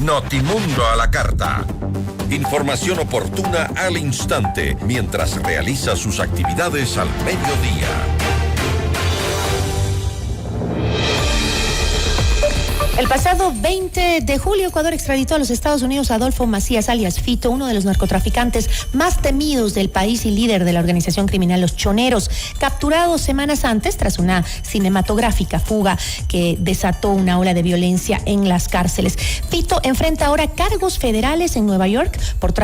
Notimundo a la carta. Información oportuna al instante mientras realiza sus actividades al mediodía. El pasado 20 de julio, Ecuador extraditó a los Estados Unidos a Adolfo Macías, alias Fito, uno de los narcotraficantes más temidos del país y líder de la organización criminal Los Choneros, capturado semanas antes tras una cinematográfica fuga que desató una ola de violencia en las cárceles. Fito enfrenta ahora cargos federales en Nueva York por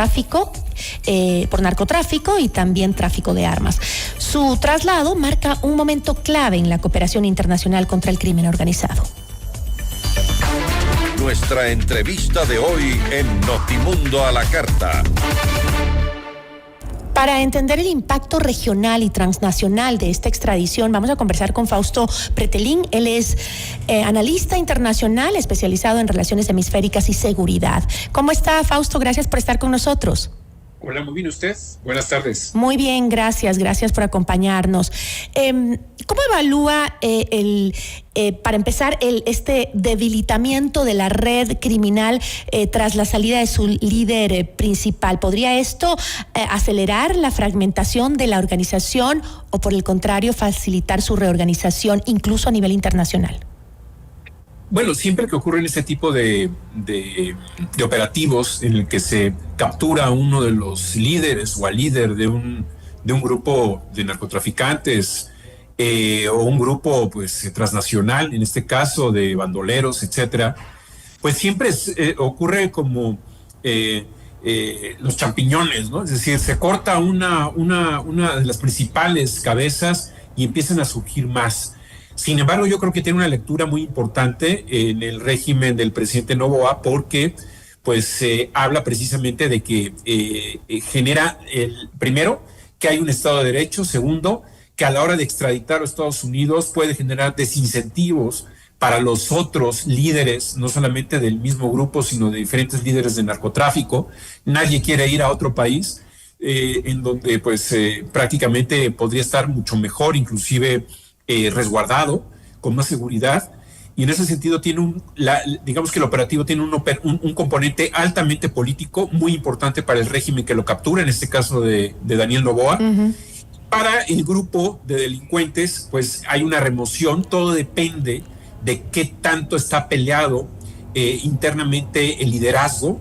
narcotráfico y también tráfico de armas. Su traslado marca un momento clave en la cooperación internacional contra el crimen organizado. Nuestra entrevista de hoy en Notimundo a la carta. Para entender el impacto regional y transnacional de esta extradición, vamos a conversar con Fausto Pretelín. Él es analista internacional especializado en relaciones hemisféricas y seguridad. ¿Cómo está, Fausto? Gracias por estar con nosotros. Hola, muy bien, ¿usted? Buenas tardes. Muy bien, gracias por acompañarnos. ¿Cómo evalúa para empezar, este debilitamiento de la red criminal tras la salida de su líder principal? ¿Podría esto acelerar la fragmentación de la organización o, por el contrario, facilitar su reorganización incluso a nivel internacional? Bueno, siempre que ocurren este tipo de operativos en el que se captura a uno de los líderes o al líder de un grupo de narcotraficantes o un grupo pues transnacional, en este caso de bandoleros, etcétera, pues siempre ocurre como los champiñones, ¿no? Es decir, se corta una de las principales cabezas y empiezan a surgir más. Sin embargo, yo creo que tiene una lectura muy importante en el régimen del presidente Noboa porque pues habla precisamente de que genera, primero, que hay un Estado de Derecho; segundo, que a la hora de extraditar a Estados Unidos puede generar desincentivos para los otros líderes, no solamente del mismo grupo, sino de diferentes líderes de narcotráfico. Nadie quiere ir a otro país en donde pues prácticamente podría estar mucho mejor, inclusive resguardado, con más seguridad, y en ese sentido tiene digamos que el operativo tiene un componente altamente político muy importante para el régimen que lo captura, en este caso de Daniel Noboa. Uh-huh. Para el grupo de delincuentes, pues hay una remoción, todo depende de qué tanto está peleado internamente el liderazgo.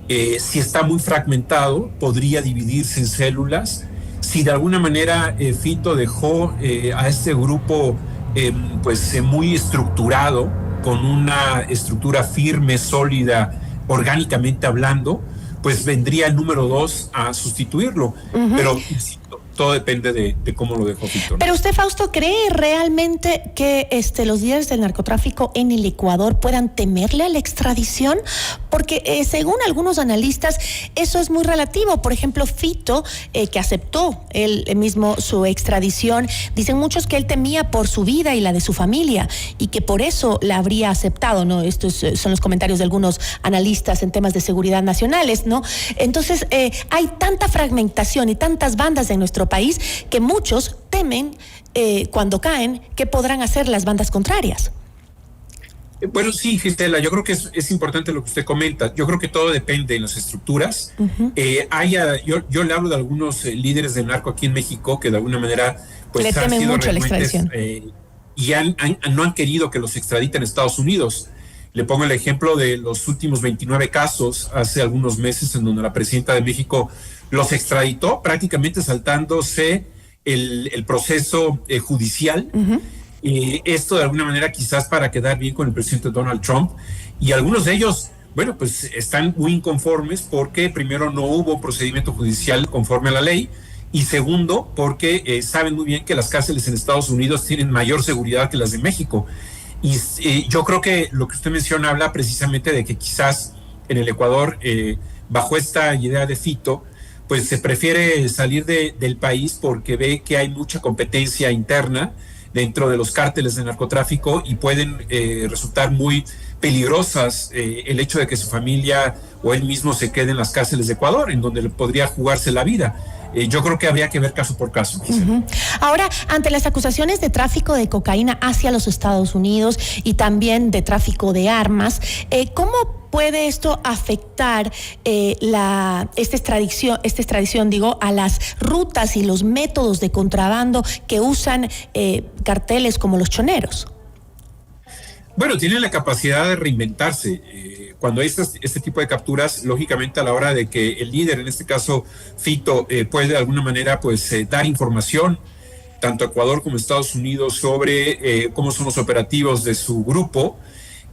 Si está muy fragmentado, podría dividirse en células. Si de alguna manera Fito dejó a este grupo pues muy estructurado, con una estructura firme, sólida, orgánicamente hablando, pues vendría el número 2 a sustituirlo. Uh-huh. Pero todo depende de cómo lo dejó Fito, ¿no? Pero usted, Fausto, ¿cree realmente que los líderes del narcotráfico en el Ecuador puedan temerle a la extradición? Porque según algunos analistas, eso es muy relativo. Por ejemplo, Fito, que aceptó él mismo su extradición, dicen muchos que él temía por su vida y la de su familia y que por eso la habría aceptado, ¿no? Estos son los comentarios de algunos analistas en temas de seguridad nacionales, ¿no? Entonces, hay tanta fragmentación y tantas bandas en nuestro país que muchos temen cuando caen que podrán hacer las bandas contrarias. Bueno, sí, Gisela, yo creo que es importante lo que usted comenta. Yo creo que todo depende de las estructuras. Uh-huh. Yo le hablo de algunos líderes del narco aquí en México que de alguna manera pues le temen mucho la extradición y no han querido que los extraditen a Estados Unidos. Le pongo el ejemplo de los últimos 29 casos hace algunos meses en donde la presidenta de México los extraditó, prácticamente saltándose el proceso judicial. Uh-huh. Esto de alguna manera quizás para quedar bien con el presidente Donald Trump, y algunos de ellos, bueno, pues están muy inconformes porque primero no hubo un procedimiento judicial conforme a la ley, y segundo porque saben muy bien que las cárceles en Estados Unidos tienen mayor seguridad que las de México. Y yo creo que lo que usted menciona habla precisamente de que quizás en el Ecuador, bajo esta idea de Fito, pues se prefiere salir del país porque ve que hay mucha competencia interna dentro de los cárteles de narcotráfico y pueden resultar muy peligrosas el hecho de que su familia o él mismo se quede en las cárceles de Ecuador, en donde podría jugarse la vida. yo creo que habría que ver caso por caso. Uh-huh. Ahora, ante las acusaciones de tráfico de cocaína hacia los Estados Unidos y también de tráfico de armas, ¿cómo puede esto afectar esta extradición, a las rutas y los métodos de contrabando que usan carteles como los choneros? Bueno, tienen la capacidad de reinventarse. Cuando hay este tipo de capturas, lógicamente a la hora de que el líder, en este caso Fito, puede de alguna manera dar información, tanto a Ecuador como a Estados Unidos, sobre cómo son los operativos de su grupo,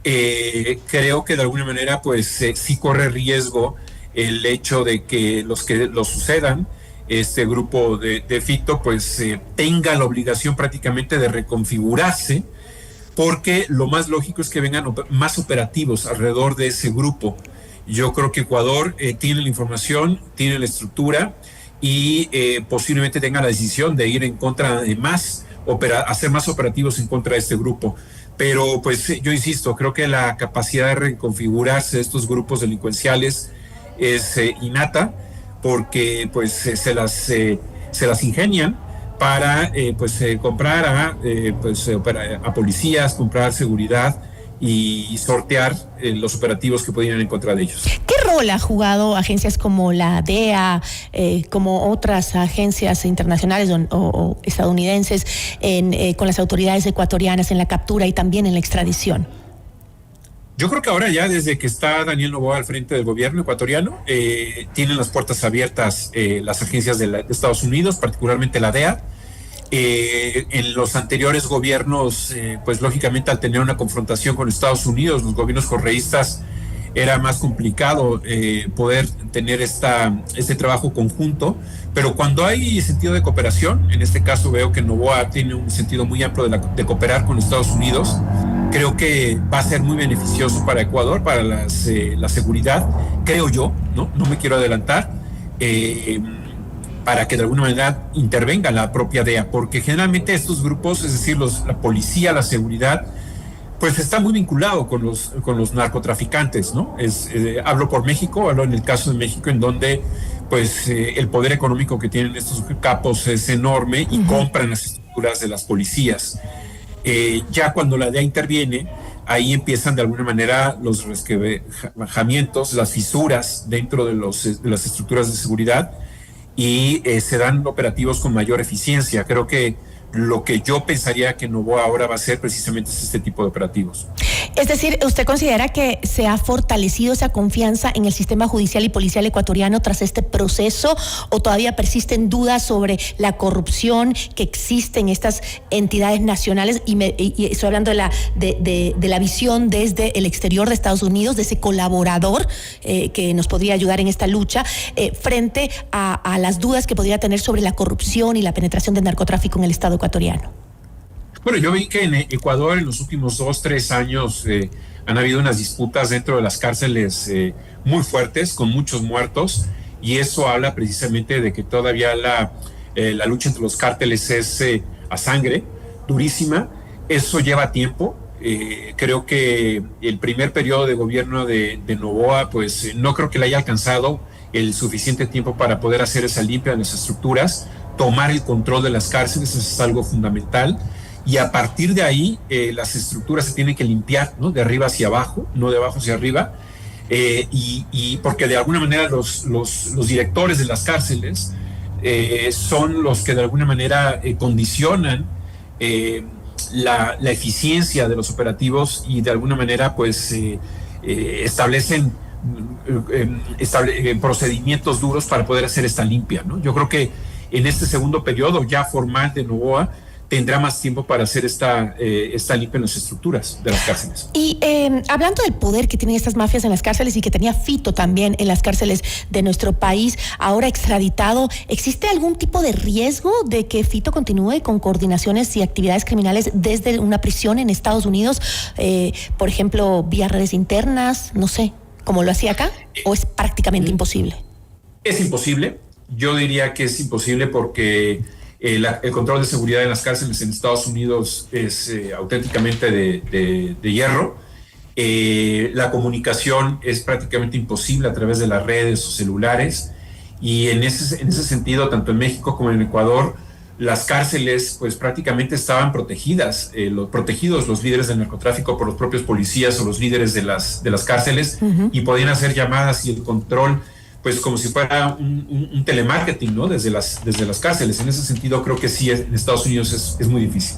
creo que de alguna manera sí corre riesgo el hecho de que los que lo sucedan, este grupo de Fito, tenga la obligación prácticamente de reconfigurarse, porque lo más lógico es que vengan más operativos alrededor de ese grupo. Yo creo que Ecuador tiene la información, tiene la estructura y posiblemente tenga la decisión de ir en contra de hacer más operativos en contra de este grupo. Pero yo insisto, creo que la capacidad de reconfigurarse de estos grupos delincuenciales es innata, porque se las ingenian para comprar a policías, comprar seguridad y sortear los operativos que podrían ir en contra de ellos. ¿Qué rol ha jugado agencias como la DEA, como otras agencias internacionales o estadounidenses con las autoridades ecuatorianas en la captura y también en la extradición? Yo creo que ahora ya, desde que está Daniel Noboa al frente del gobierno ecuatoriano, tienen las puertas abiertas las agencias de Estados Unidos, particularmente la DEA. En los anteriores gobiernos, lógicamente al tener una confrontación con Estados Unidos, los gobiernos correístas, era más complicado poder tener este trabajo conjunto, pero cuando hay sentido de cooperación, en este caso veo que Noboa tiene un sentido muy amplio de cooperar con Estados Unidos. Creo que va a ser muy beneficioso para Ecuador, para la seguridad, creo yo, no me quiero adelantar, para que de alguna manera intervenga la propia DEA, porque generalmente estos grupos, es decir, la policía, la seguridad, está muy vinculado con los narcotraficantes, ¿no? Hablo por México, hablo en el caso de México, en donde el poder económico que tienen estos capos es enorme y compran las estructuras de las policías. Ya cuando la DEA interviene, ahí empiezan de alguna manera los resquebrajamientos, las fisuras dentro de las estructuras de seguridad, y se dan operativos con mayor eficiencia. Creo que lo que yo pensaría que Noboa ahora va a hacer precisamente es este tipo de operativos. Es decir, ¿usted considera que se ha fortalecido esa confianza en el sistema judicial y policial ecuatoriano tras este proceso, o todavía persisten dudas sobre la corrupción que existe en estas entidades nacionales? Y estoy hablando de la visión desde el exterior de Estados Unidos, de ese colaborador que nos podría ayudar en esta lucha, frente a las dudas que podría tener sobre la corrupción y la penetración del narcotráfico en el Estado ecuatoriano. Bueno, yo vi que en Ecuador en los últimos 2-3 años han habido unas disputas dentro de las cárceles muy fuertes, con muchos muertos, y eso habla precisamente de que todavía la lucha entre los cárteles es a sangre, durísima. Eso lleva tiempo. Creo que el primer periodo de gobierno de Noboa, no creo que le haya alcanzado el suficiente tiempo para poder hacer esa limpia de las estructuras, tomar el control de las cárceles. Eso es algo fundamental. Y a partir de ahí, las estructuras se tienen que limpiar, ¿no? De arriba hacia abajo, no de abajo hacia arriba, y porque de alguna manera los directores de las cárceles son los que de alguna manera condicionan la eficiencia de los operativos, y de alguna manera establecen procedimientos duros para poder hacer esta limpia, ¿no? Yo creo que en este segundo periodo ya formal de Noboa tendrá más tiempo para hacer esta limpia en las estructuras de las cárceles. Y hablando del poder que tienen estas mafias en las cárceles y que tenía Fito también en las cárceles de nuestro país, ahora extraditado, ¿existe algún tipo de riesgo de que Fito continúe con coordinaciones y actividades criminales desde una prisión en Estados Unidos, por ejemplo, vía redes internas, no sé, como lo hacía acá, o es prácticamente imposible? Es imposible. Yo diría que es imposible porque el control de seguridad en las cárceles en Estados Unidos es auténticamente de hierro. La comunicación es prácticamente imposible a través de las redes o celulares, Y en ese sentido, tanto en México como en Ecuador, las cárceles pues prácticamente estaban protegidos los líderes del narcotráfico por los propios policías o los líderes de las cárceles, y podían hacer llamadas y el control pues como si fuera un telemarketing, ¿no? Desde las cárceles. En ese sentido creo que sí, en Estados Unidos es muy difícil.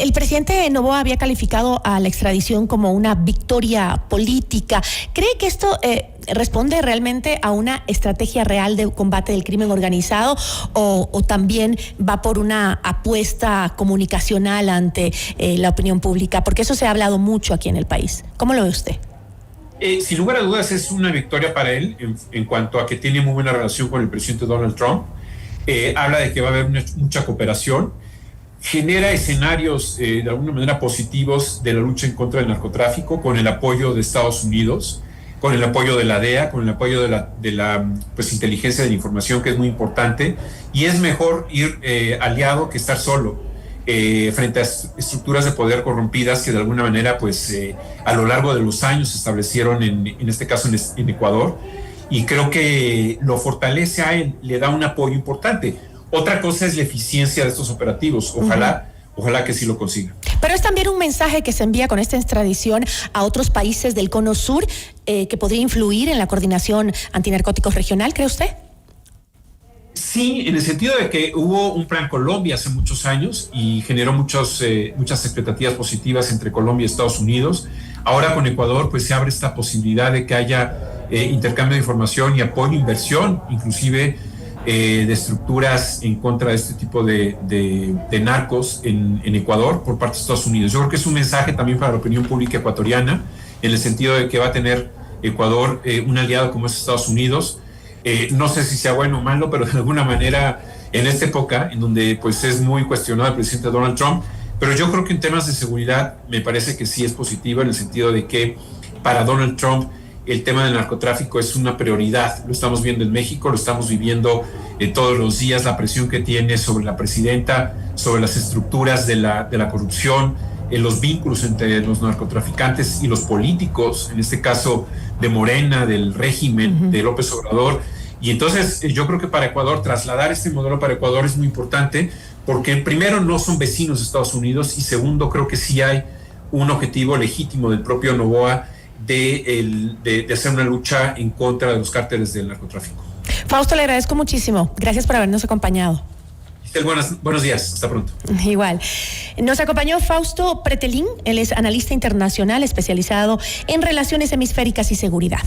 El presidente Noboa había calificado a la extradición como una victoria política. ¿Cree que esto responde realmente a una estrategia real de combate del crimen organizado o también va por una apuesta comunicacional ante la opinión pública? Porque eso se ha hablado mucho aquí en el país. ¿Cómo lo ve usted? Sin lugar a dudas es una victoria para él en cuanto a que tiene muy buena relación con el presidente Donald Trump. Habla de que va a haber mucha cooperación. Genera escenarios de alguna manera positivos de la lucha en contra del narcotráfico, con el apoyo de Estados Unidos, con el apoyo de la DEA, con el apoyo de la pues, inteligencia de la información, que es muy importante, y es mejor ir aliado que estar solo frente a estructuras de poder corrompidas que de alguna manera pues a lo largo de los años se establecieron en este caso en Ecuador, y creo que lo fortalece a él, le da un apoyo importante. Otra cosa es la eficiencia de estos operativos. Ojalá que sí lo consiga. Pero es también un mensaje que se envía con esta extradición a otros países del Cono Sur que podría influir en la coordinación antinarcóticos regional, ¿cree usted? Sí, en el sentido de que hubo un plan Colombia hace muchos años y generó muchas expectativas positivas entre Colombia y Estados Unidos. Ahora con Ecuador pues se abre esta posibilidad de que haya intercambio de información y apoyo, inversión, inclusive de estructuras en contra de este tipo de narcos en Ecuador por parte de Estados Unidos. Yo creo que es un mensaje también para la opinión pública ecuatoriana, en el sentido de que va a tener Ecuador un aliado como es Estados Unidos. No sé si sea bueno o malo, pero de alguna manera en esta época en donde pues es muy cuestionado el presidente Donald Trump, pero yo creo que en temas de seguridad me parece que sí es positivo, en el sentido de que para Donald Trump el tema del narcotráfico es una prioridad. Lo estamos viendo en México, lo estamos viviendo todos los días, la presión que tiene sobre la presidenta, sobre las estructuras de la corrupción, los vínculos entre los narcotraficantes y los políticos, en este caso de Morena, del régimen de López Obrador. Y entonces yo creo que para Ecuador, trasladar este modelo para Ecuador es muy importante, porque primero no son vecinos de Estados Unidos, y segundo creo que sí hay un objetivo legítimo del propio Noboa de hacer una lucha en contra de los cárteles del narcotráfico. Fausto, le agradezco muchísimo. Gracias por habernos acompañado. Buenos días, hasta pronto. Igual. Nos acompañó Fausto Pretelín, él es analista internacional especializado en relaciones hemisféricas y seguridad.